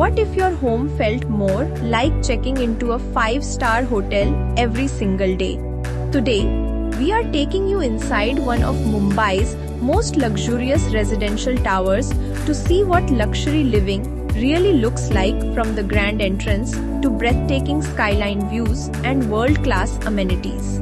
What if your home felt more like checking into a 5-star hotel every single day? Today, we are taking you inside one of Mumbai's most luxurious residential towers to see what luxury living really looks like, from the grand entrance to breathtaking skyline views and world-class amenities.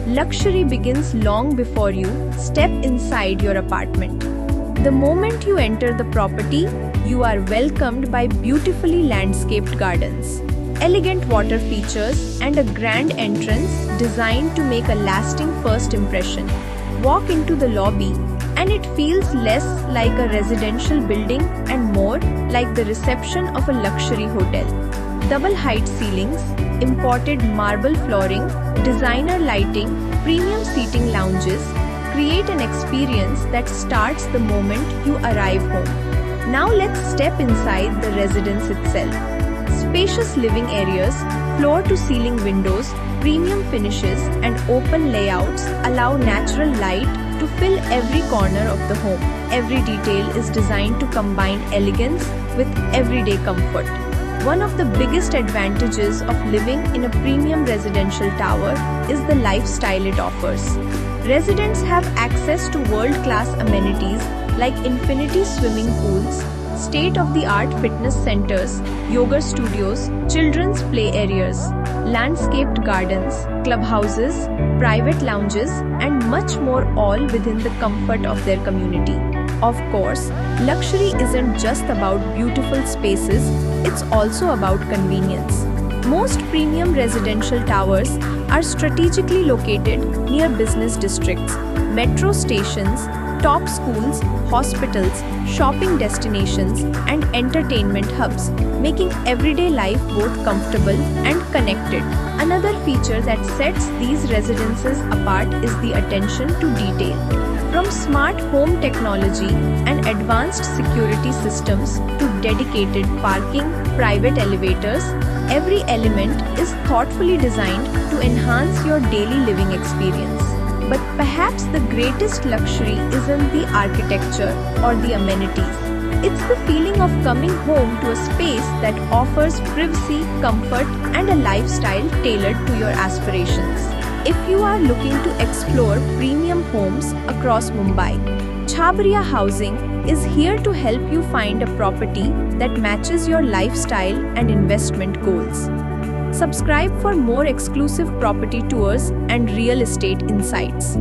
Luxury begins long before you step inside your apartment. The moment you enter the property, you are welcomed by beautifully landscaped gardens, elegant water features, and a grand entrance designed to make a lasting first impression. Walk into the lobby, and it feels less like a residential building and more like the reception of a luxury hotel. Double-height ceilings, imported marble flooring, designer lighting, premium seating lounges create an experience that starts the moment you arrive home. Now let's step inside the residence itself. Spacious living areas, floor-to-ceiling windows, premium finishes, and open layouts allow natural light to fill every corner of the home. Every detail is designed to combine elegance with everyday comfort. One of the biggest advantages of living in a premium residential tower is the lifestyle it offers. Residents have access to world-class amenities like infinity swimming pools, state-of-the-art fitness centers, yoga studios, children's play areas, landscaped gardens, clubhouses, private lounges, and much more, all within the comfort of their community. Of course, luxury isn't just about beautiful spaces, it's also about convenience. Most premium residential towers are strategically located near business districts, metro stations, top schools, hospitals, shopping destinations, and entertainment hubs, making everyday life both comfortable and connected. Another feature that sets these residences apart is the attention to detail. From smart home technology and advanced security systems to dedicated parking, private elevators, every element is thoughtfully designed to enhance your daily living experience. But perhaps the greatest luxury isn't the architecture or the amenities. It's the feeling of coming home to a space that offers privacy, comfort, and a lifestyle tailored to your aspirations. If you are looking to explore premium homes across Mumbai, Chhabria Housing is here to help you find a property that matches your lifestyle and investment goals. Subscribe for more exclusive property tours and real estate insights.